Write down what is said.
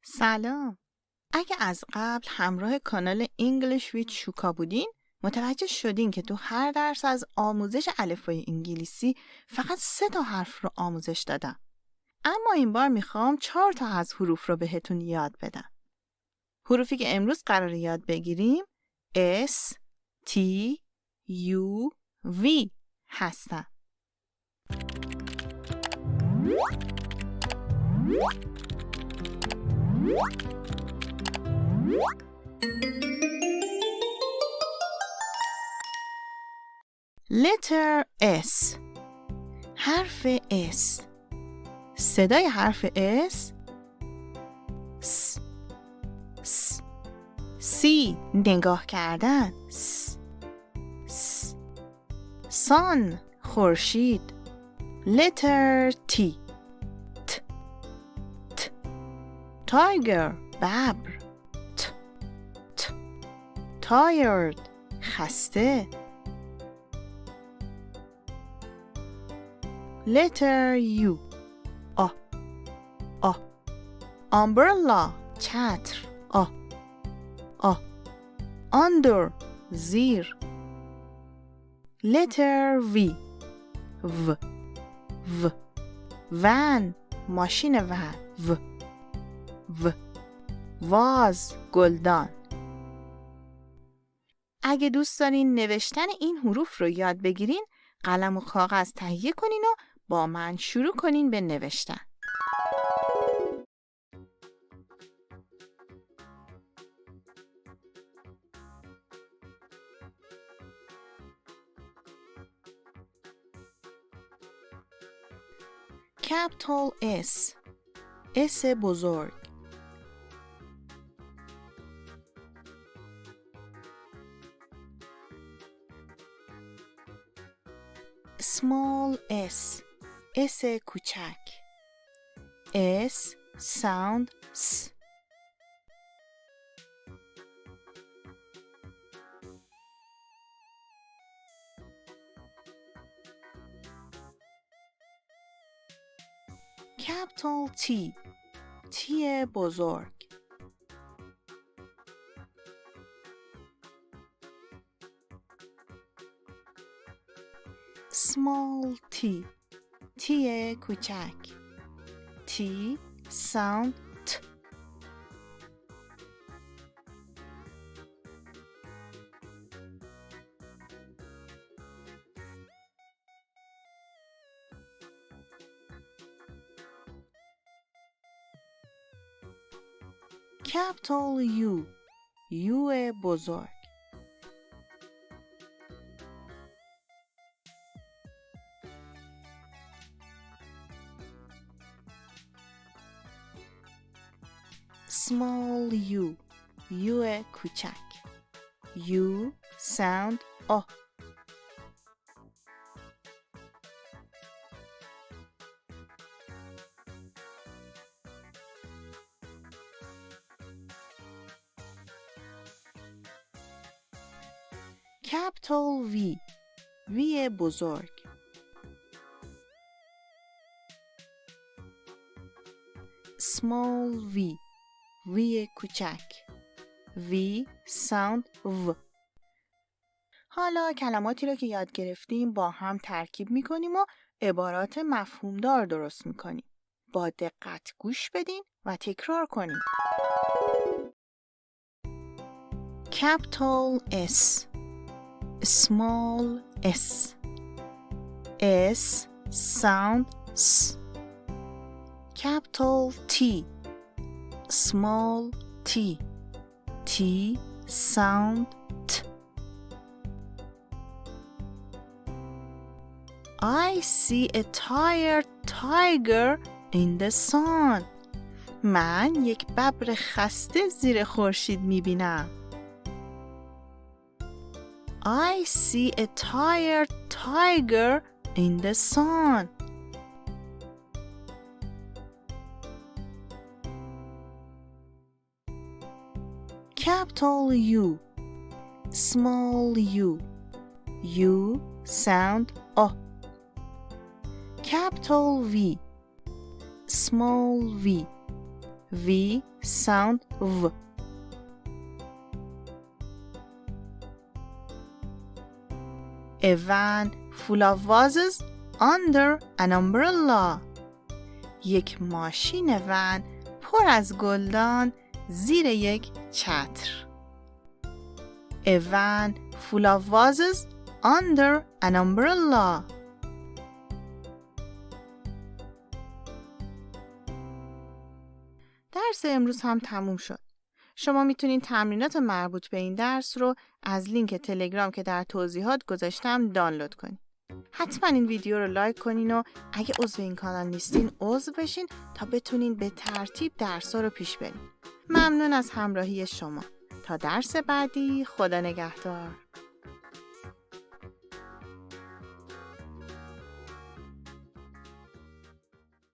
سلام. اگه از قبل همراه کانال English.with.Shooka بودین متوجه شدین که تو هر درس از آموزش الفبای انگلیسی فقط 3 حرف رو آموزش دادم. اما این بار میخوام 4 از حروف رو بهتون یاد بدم. حروفی که امروز قراره یاد بگیریم S, T, U, V هستن. letter S. حرف S. صدای حرف S س س سی. نگاه کردن س س. سان خورشید. letter T. ت ت. تایگر ببر. ت ت. tired خسته. letter U. آ آ. umbrella چتر. آ آ. under زیر. letter V. و و. van ماشین van. و و. واز گلدان. اگه دوست دارین نوشتن این حروف رو یاد بگیرین قلم و کاغذ تهیه کنین و با من شروع کنین به نوشتن. capital S. S بزرگ. small S. S کوچک. S sound S. capital T. T بزرگ. small T. T کوچک. T sound T. capital U. U بزرگ. small U. U کوچک. U sound O. capital V. V بزرگ. small V. V کوچک. V sound V. حالا کلماتی رو که یاد گرفتیم با هم ترکیب می‌کنیم و عبارات مفهومدار درست می‌کنیم. با دقت گوش بدین و تکرار کنیم. capital S. small S. S sound S. capital T. small T. T sound T. I see a tired tiger in the sun. من یک ببر خسته زیر خورشید میبینم. I see a tired tiger in the sun. capital U. small U. U sound O. capital V. small V. V sound V. A van full of vases under an umbrella. یک ماشین ون پر از گلدان زیر یک چتر. A van full of vases under an umbrella. درس امروز هم تموم شد. شما میتونین تمرینات مربوط به این درس رو از لینک تلگرام که در توضیحات گذاشتم دانلود کنین. حتما این ویدیو رو لایک کنین و اگه عضو این کانال نیستین عضو بشین تا بتونین به ترتیب درس‌ها رو پیش برین. ممنون از همراهی شما. تا درس بعدی، خدا نگهدار.